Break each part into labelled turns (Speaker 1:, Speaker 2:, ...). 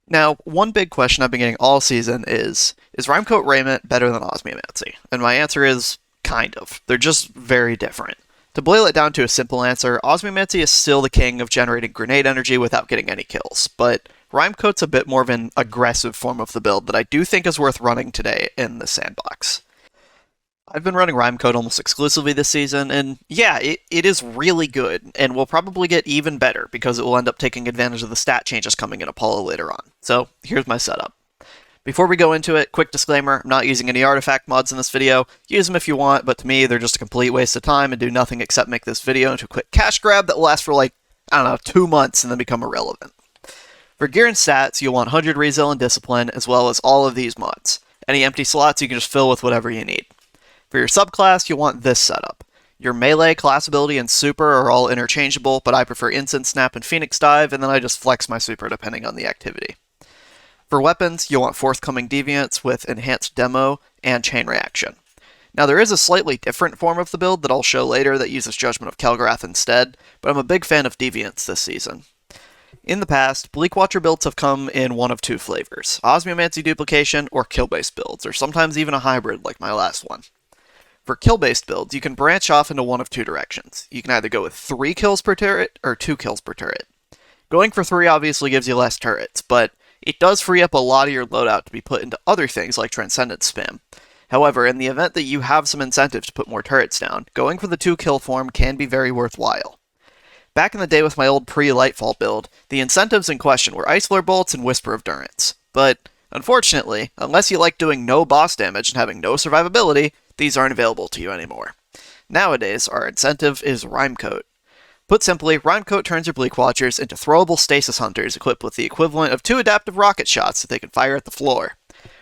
Speaker 1: Now, one big question I've been getting all season is Rime-Coat Raiment better than Osmiomancy? And my answer is kind of. They're just very different. To boil it down to a simple answer, Osmiomancy is still the king of generating grenade energy without getting any kills, but Rhimecoat's a bit more of an aggressive form of the build that I do think is worth running today in the sandbox. I've been running Rhimecoat almost exclusively this season, and yeah, it is really good, and will probably get even better because it will end up taking advantage of the stat changes coming in Apollo later on. So here's my setup. Before we go into it, quick disclaimer, I'm not using any artifact mods in this video. Use them if you want, but to me, they're just a complete waste of time and do nothing except make this video into a quick cash grab that will last for like, I don't know, 2 months and then become irrelevant. For gear and stats, you'll want 100 Rezeal and Discipline, as well as all of these mods. Any empty slots you can just fill with whatever you need. For your subclass, you'll want this setup. Your melee, class ability, and super are all interchangeable, but I prefer Instant Snap and Phoenix Dive, and then I just flex my super depending on the activity. For weapons, you'll want Forthcoming Deviants with Enhanced Demo and Chain Reaction. Now there is a slightly different form of the build that I'll show later that uses Judgment of Kel'Grath instead, but I'm a big fan of Deviants this season. In the past, Bleakwatcher builds have come in one of two flavors, Osmiomancy Duplication or kill-based builds, or sometimes even a hybrid like my last one. For kill-based builds, you can branch off into one of two directions. You can either go with 3 kills per turret, or 2 kills per turret. Going for 3 obviously gives you less turrets, but it does free up a lot of your loadout to be put into other things like Transcendence spam. However, in the event that you have some incentive to put more turrets down, going for the 2 kill form can be very worthwhile. Back in the day with my old pre-Lightfall build, the incentives in question were Ice Flare Bolts and Whisper of Durance. But, unfortunately, unless you like doing no boss damage and having no survivability, these aren't available to you anymore. Nowadays, our incentive is Rhimecoat. Put simply, Rhimecoat turns your Bleakwatchers into throwable stasis hunters equipped with the equivalent of 2 adaptive rocket shots that they can fire at the floor.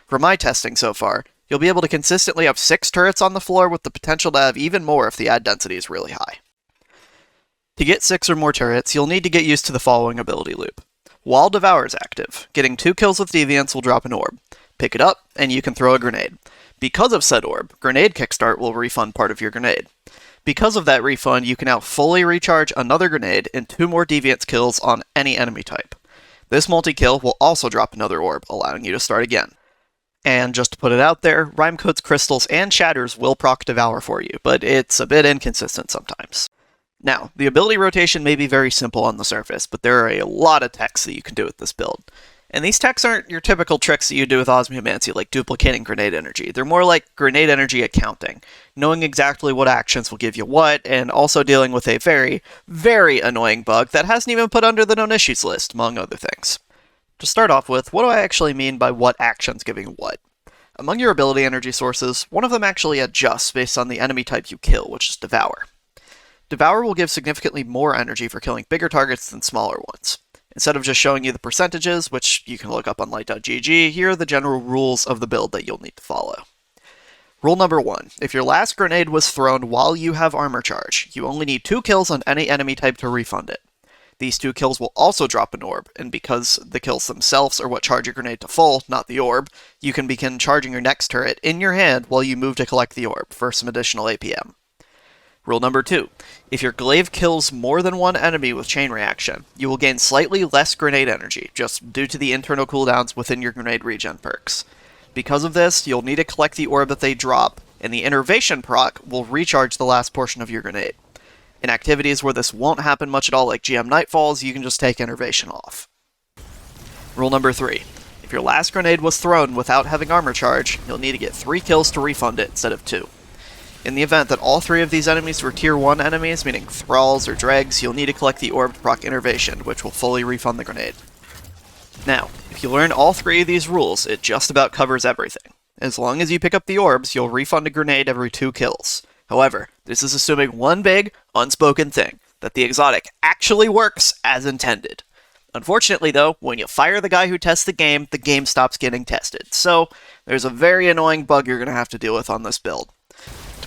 Speaker 1: From my testing so far, you'll be able to consistently have 6 turrets on the floor with the potential to have even more if the ad density is really high. To get 6 or more turrets, you'll need to get used to the following ability loop. While Devour is active, getting 2 kills with Deviants will drop an orb. Pick it up, and you can throw a grenade. Because of said orb, Grenade Kickstart will refund part of your grenade. Because of that refund, you can now fully recharge another grenade and 2 more Deviants kills on any enemy type. This multi-kill will also drop another orb, allowing you to start again. And just to put it out there, Rhimecoat's crystals and shatters will proc Devour for you, but it's a bit inconsistent sometimes. Now, the ability rotation may be very simple on the surface, but there are a lot of techs that you can do with this build. And these techs aren't your typical tricks that you do with Osmiomancy, like duplicating grenade energy. They're more like grenade energy accounting, knowing exactly what actions will give you what, and also dealing with a very, very annoying bug that hasn't even put under the known issues list, among other things. To start off with, what do I actually mean by what actions giving what? Among your ability energy sources, one of them actually adjusts based on the enemy type you kill, which is Devour. Devour will give significantly more energy for killing bigger targets than smaller ones. Instead of just showing you the percentages, which you can look up on light.gg, here are the general rules of the build that you'll need to follow. Rule number 1. If your last grenade was thrown while you have armor charge, you only need 2 kills on any enemy type to refund it. These 2 kills will also drop an orb, and because the kills themselves are what charge your grenade to full, not the orb, you can begin charging your next turret in your hand while you move to collect the orb for some additional APM. Rule number 2. If your glaive kills more than one enemy with chain reaction, you will gain slightly less grenade energy, just due to the internal cooldowns within your grenade regen perks. Because of this, you'll need to collect the orb that they drop, and the Innervation proc will recharge the last portion of your grenade. In activities where this won't happen much at all, like GM Nightfalls, you can just take Innervation off. Rule number 3. If your last grenade was thrown without having armor charge, you'll need to get 3 kills to refund it instead of 2. In the event that all 3 of these enemies were Tier 1 enemies, meaning Thralls or Dregs, you'll need to collect the orb to proc Innervation, which will fully refund the grenade. Now, if you learn all 3 of these rules, it just about covers everything. As long as you pick up the orbs, you'll refund a grenade every 2 kills. However, this is assuming one big, unspoken thing, that the exotic actually works as intended. Unfortunately though, when you fire the guy who tests the game stops getting tested. So, there's a very annoying bug you're going to have to deal with on this build.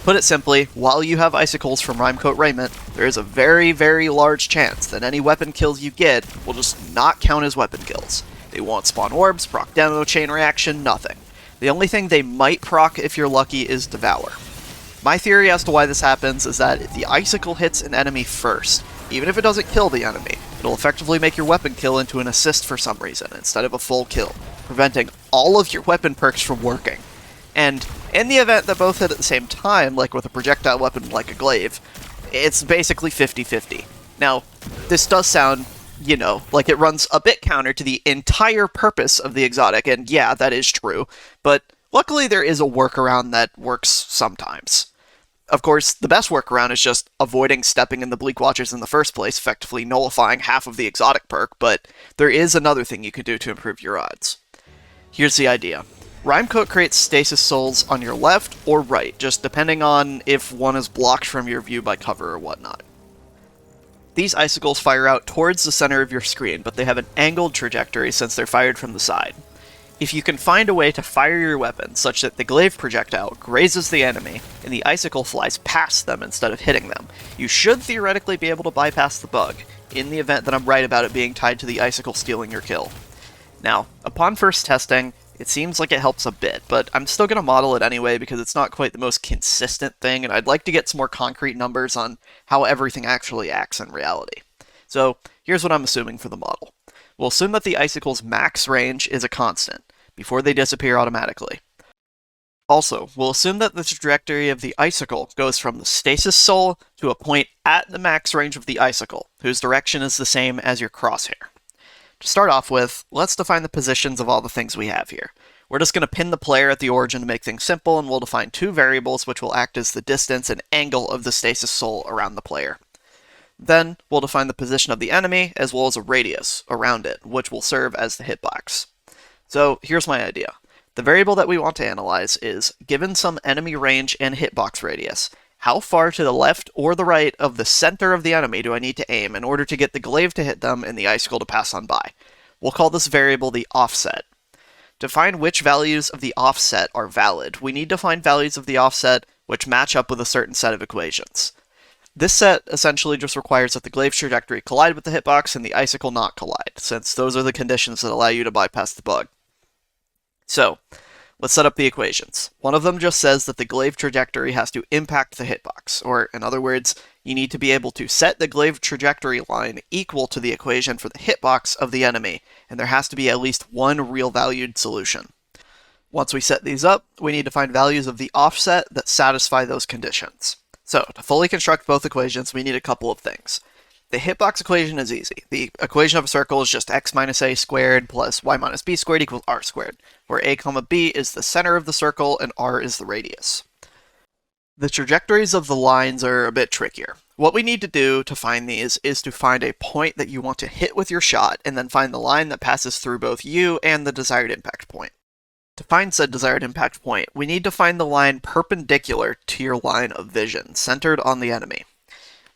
Speaker 1: Put it simply, while you have icicles from Rime-Coat Raiment, there is a very, very large chance that any weapon kills you get will just not count as weapon kills. They won't spawn orbs, proc demo, chain reaction, nothing. The only thing they might proc if you're lucky is Devour. My theory as to why this happens is that if the icicle hits an enemy first, even if it doesn't kill the enemy, It'll effectively make your weapon kill into an assist for some reason, instead of a full kill, preventing all of your weapon perks from working. And in the event that both hit at the same time, like with a projectile weapon like a glaive, it's basically 50-50. Now, this does sound, like it runs a bit counter to the entire purpose of the exotic, and yeah, that is true, but luckily there is a workaround that works sometimes. Of course, the best workaround is just avoiding stepping in the Bleak Watchers in the first place, effectively nullifying half of the exotic perk, but there is another thing you could do to improve your odds. Here's the idea. Rhimecoat creates stasis souls on your left or right, just depending on if one is blocked from your view by cover or whatnot. These icicles fire out towards the center of your screen, but they have an angled trajectory since they're fired from the side. If you can find a way to fire your weapon such that the glaive projectile grazes the enemy and the icicle flies past them instead of hitting them, you should theoretically be able to bypass the bug, in the event that I'm right about it being tied to the icicle stealing your kill. Now, upon first testing, it seems like it helps a bit, but I'm still going to model it anyway because it's not quite the most consistent thing, and I'd like to get some more concrete numbers on how everything actually acts in reality. So, here's what I'm assuming for the model. We'll assume that the icicle's max range is a constant, before they disappear automatically. Also, we'll assume that the trajectory of the icicle goes from the stasis soul to a point at the max range of the icicle, whose direction is the same as your crosshair. To start off with, let's define the positions of all the things we have here. We're just going to pin the player at the origin to make things simple, and we'll define two variables which will act as the distance and angle of the stasis soul around the player. Then, we'll define the position of the enemy, as well as a radius around it, which will serve as the hitbox. So, here's my idea. The variable that we want to analyze is, given some enemy range and hitbox radius, how far to the left or the right of the center of the enemy do I need to aim in order to get the glaive to hit them and the icicle to pass on by? We'll call this variable the offset. To find which values of the offset are valid, we need to find values of the offset which match up with a certain set of equations. This set essentially just requires that the glaive's trajectory collide with the hitbox and the icicle not collide, since those are the conditions that allow you to bypass the bug. So, let's set up the equations. One of them just says that the glaive trajectory has to impact the hitbox, or in other words, you need to be able to set the glaive trajectory line equal to the equation for the hitbox of the enemy, and there has to be at least one real-valued solution. Once we set these up, we need to find values of the offset that satisfy those conditions. So, to fully construct both equations, we need a couple of things. The hitbox equation is easy. The equation of a circle is just x minus a squared plus y minus b squared equals r squared, where a comma b is the center of the circle and r is the radius. The trajectories of the lines are a bit trickier. What we need to do to find these is to find a point that you want to hit with your shot, and then find the line that passes through both you and the desired impact point. To find said desired impact point, we need to find the line perpendicular to your line of vision, centered on the enemy.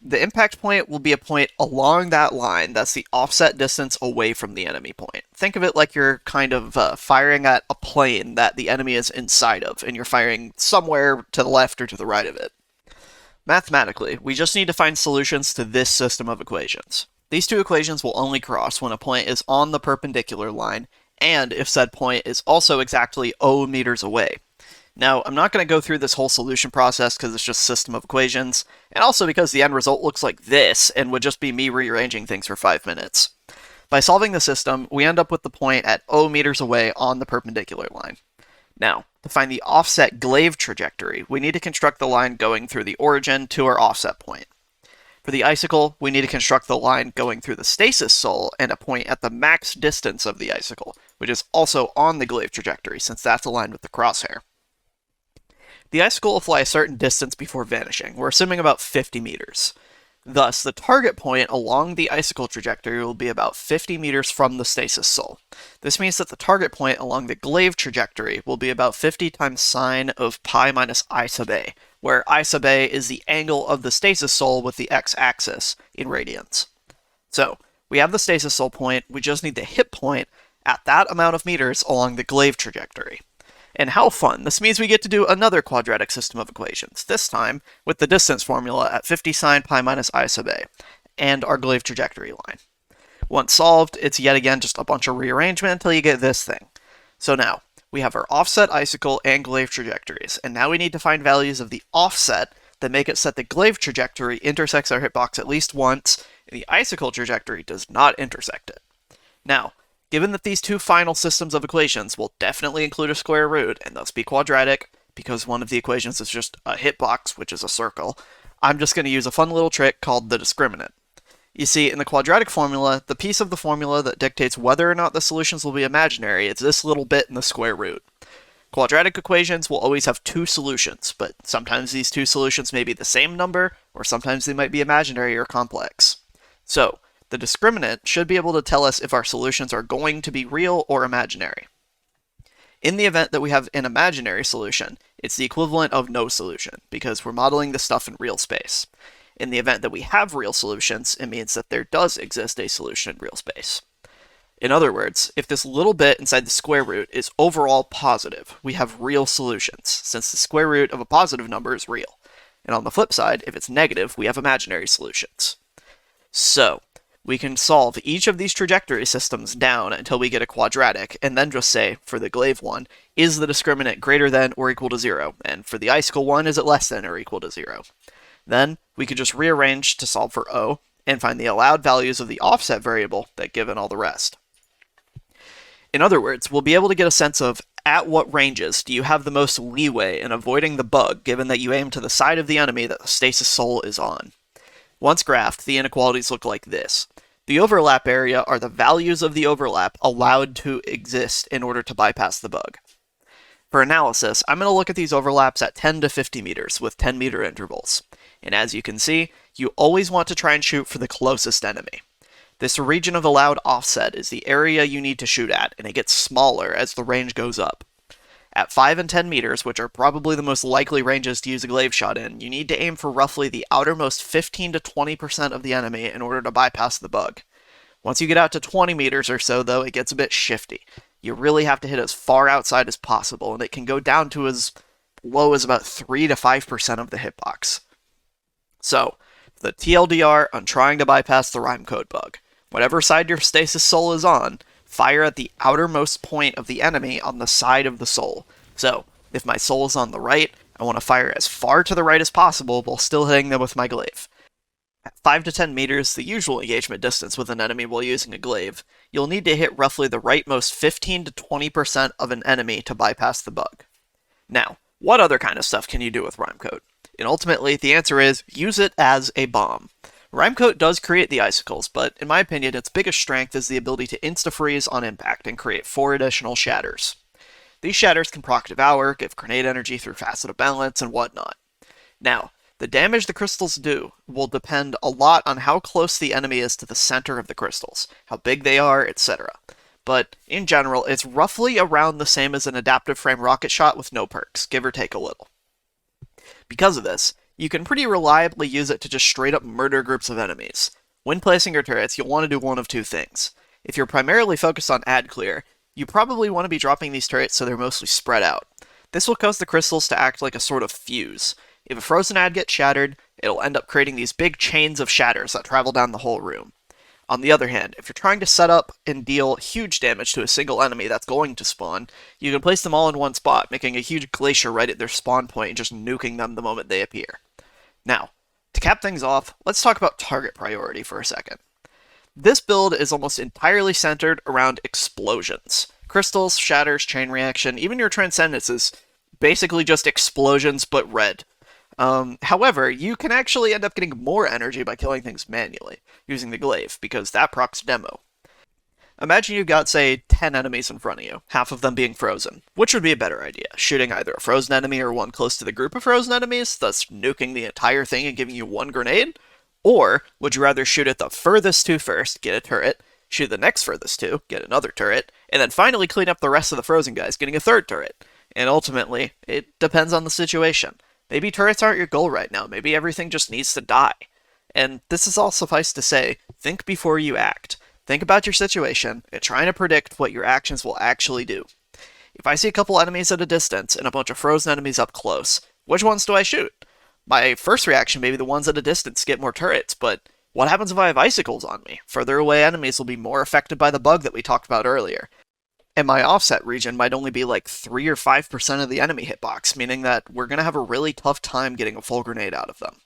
Speaker 1: The impact point will be a point along that line that's the offset distance away from the enemy point. Think of it like you're kind of firing at a plane that the enemy is inside of, and you're firing somewhere to the left or to the right of it. Mathematically, we just need to find solutions to this system of equations. These two equations will only cross when a point is on the perpendicular line, and if said point is also exactly 0 meters away. Now, I'm not going to go through this whole solution process because it's just a system of equations, and also because the end result looks like this and would just be me rearranging things for 5 minutes. By solving the system, we end up with the point at 0 meters away on the perpendicular line. Now, to find the offset glaive trajectory, we need to construct the line going through the origin to our offset point. For the icicle, we need to construct the line going through the stasis soul and a point at the max distance of the icicle, which is also on the glaive trajectory since that's aligned with the crosshair. The icicle will fly a certain distance before vanishing. We're assuming about 50 meters. Thus, the target point along the icicle trajectory will be about 50 meters from the stasis soul. This means that the target point along the glaive trajectory will be about 50 times sine of pi minus I sub a, where I sub a is the angle of the stasis soul with the x-axis in radians. So, we have the stasis soul point, we just need the hit point at that amount of meters along the glaive trajectory. And how fun, this means we get to do another quadratic system of equations, this time with the distance formula at 50 sine pi minus I sub a, and our glaive trajectory line. Once solved, it's yet again just a bunch of rearrangement until you get this thing. So now, we have our offset icicle and glaive trajectories, and now we need to find values of the offset that make it so that the glaive trajectory intersects our hitbox at least once, and the icicle trajectory does not intersect it. Now, given that these two final systems of equations will definitely include a square root and thus be quadratic, because one of the equations is just a hitbox, which is a circle, I'm just going to use a fun little trick called the discriminant. You see, in the quadratic formula, the piece of the formula that dictates whether or not the solutions will be imaginary is this little bit in the square root. Quadratic equations will always have two solutions, but sometimes these two solutions may be the same number, or sometimes they might be imaginary or complex. So, the discriminant should be able to tell us if our solutions are going to be real or imaginary. In the event that we have an imaginary solution, it's the equivalent of no solution, because we're modeling the stuff in real space. In the event that we have real solutions, it means that there does exist a solution in real space. In other words, if this little bit inside the square root is overall positive, we have real solutions, since the square root of a positive number is real. And on the flip side, if it's negative, we have imaginary solutions. So, we can solve each of these trajectory systems down until we get a quadratic, and then just say, for the glaive one, is the discriminant greater than or equal to 0? And for the icicle one, is it less than or equal to 0? Then, we could just rearrange to solve for O, and find the allowed values of the offset variable that give in all the rest. In other words, we'll be able to get a sense of at what ranges do you have the most leeway in avoiding the bug, given that you aim to the side of the enemy that the stasis soul is on. Once graphed, the inequalities look like this. The overlap area are the values of the overlap allowed to exist in order to bypass the bug. For analysis, I'm going to look at these overlaps at 10 to 50 meters with 10 meter intervals. And as you can see, you always want to try and shoot for the closest enemy. This region of allowed offset is the area you need to shoot at, and it gets smaller as the range goes up. At 5 and 10 meters, which are probably the most likely ranges to use a glaive shot in, you need to aim for roughly the outermost 15 to 20% of the enemy in order to bypass the bug. Once you get out to 20 meters or so, though, it gets a bit shifty. You really have to hit as far outside as possible, and it can go down to as low as about 3 to 5% of the hitbox. So, the TLDR on trying to bypass the Rhimecoat bug. Whatever side your stasis soul is on, fire at the outermost point of the enemy on the side of the soul. So, if my soul is on the right, I want to fire as far to the right as possible while still hitting them with my glaive. At 5 to 10 meters, the usual engagement distance with an enemy while using a glaive, you'll need to hit roughly the rightmost 15 to 20% of an enemy to bypass the bug. Now, what other kind of stuff can you do with Rhimecoat? And ultimately, the answer is, use it as a bomb. Rhimecoat does create the icicles, but in my opinion, its biggest strength is the ability to insta-freeze on impact and create 4 additional shatters. These shatters can proc devour, give grenade energy through facet of balance, and whatnot. Now, the damage the crystals do will depend a lot on how close the enemy is to the center of the crystals, how big they are, etc. But, in general, it's roughly around the same as an adaptive frame rocket shot with no perks, give or take a little. Because of this, you can pretty reliably use it to just straight up murder groups of enemies. When placing your turrets, you'll want to do one of two things. If you're primarily focused on ad clear, you probably want to be dropping these turrets so they're mostly spread out. This will cause the crystals to act like a sort of fuse. If a frozen ad gets shattered, it'll end up creating these big chains of shatters that travel down the whole room. On the other hand, if you're trying to set up and deal huge damage to a single enemy that's going to spawn, you can place them all in one spot, making a huge glacier right at their spawn point and just nuking them the moment they appear. Now, to cap things off, let's talk about target priority for a second. This build is almost entirely centered around explosions. Crystals, shatters, chain reaction, even your transcendence is basically just explosions but red. However, you can actually end up getting more energy by killing things manually, using the glaive, because that procs demo. Imagine you've got, say, 10 enemies in front of you, half of them being frozen. Which would be a better idea? Shooting either a frozen enemy or one close to the group of frozen enemies, thus nuking the entire thing and giving you one grenade? Or would you rather shoot at the furthest two first, get a turret, shoot the next furthest two, get another turret, and then finally clean up the rest of the frozen guys, getting a third turret? And ultimately, it depends on the situation. Maybe turrets aren't your goal right now, maybe everything just needs to die. And this is all suffice to say, think before you act. Think about your situation, and try to predict what your actions will actually do. If I see a couple enemies at a distance, and a bunch of frozen enemies up close, which ones do I shoot? My first reaction may be the ones at a distance get more turrets, but what happens if I have icicles on me? Further away enemies will be more affected by the bug that we talked about earlier. And my offset region might only be like 3 or 5% of the enemy hitbox, meaning that we're going to have a really tough time getting a full grenade out of them.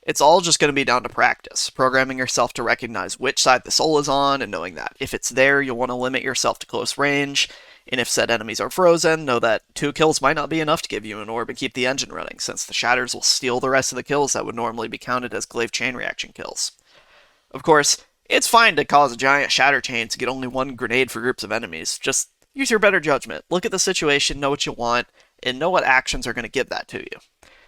Speaker 1: It's all just going to be down to practice, programming yourself to recognize which side the soul is on, and knowing that if it's there, you'll want to limit yourself to close range, and if said enemies are frozen, know that 2 kills might not be enough to give you an orb and keep the engine running, since the shatters will steal the rest of the kills that would normally be counted as glaive chain reaction kills. Of course, it's fine to cause a giant shatter chain to get only 1 grenade for groups of enemies, just use your better judgment, look at the situation, know what you want, and know what actions are going to give that to you.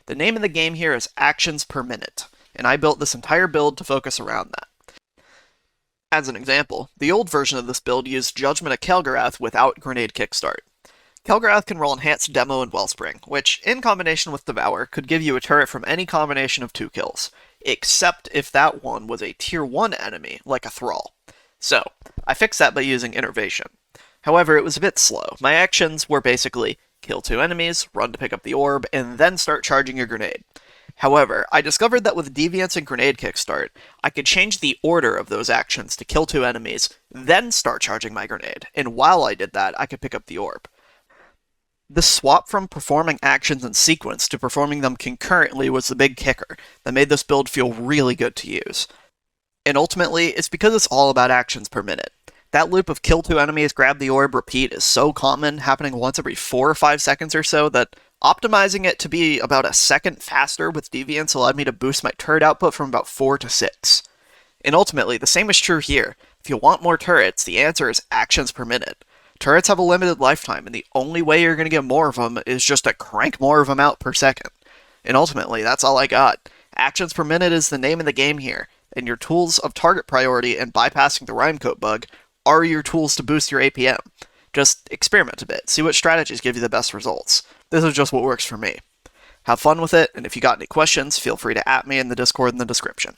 Speaker 1: The name of the game here is actions per minute, and I built this entire build to focus around that. As an example, the old version of this build used Judgment of Kelgarath without Grenade Kickstart. Kelgarath can roll Enhanced Demo and Wellspring, which, in combination with Devour, could give you a turret from any combination of 2 kills, except if that one was a Tier 1 enemy, like a Thrall. So, I fixed that by using Innervation. However, it was a bit slow. My actions were basically kill 2 enemies, run to pick up the orb, and then start charging your grenade. However, I discovered that with Deviance and Grenade Kickstart, I could change the order of those actions to kill 2 enemies, then start charging my grenade, and while I did that, I could pick up the orb. The swap from performing actions in sequence to performing them concurrently was the big kicker that made this build feel really good to use. And ultimately, it's because it's all about actions per minute. That loop of kill 2 enemies, grab the orb, repeat is so common, happening once every 4 or 5 seconds or so, that optimizing it to be about a second faster with Deviance allowed me to boost my turret output from about 4 to 6. And ultimately, the same is true here. If you want more turrets, the answer is actions per minute. Turrets have a limited lifetime, and the only way you're going to get more of them is just to crank more of them out per second. And ultimately, that's all I got. Actions per minute is the name of the game here, and your tools of target priority and bypassing the Rhimecoat bug are your tools to boost your APM. Just experiment a bit, see what strategies give you the best results. This is just what works for me. Have fun with it, and if you got any questions, feel free to @ me in the Discord in the description.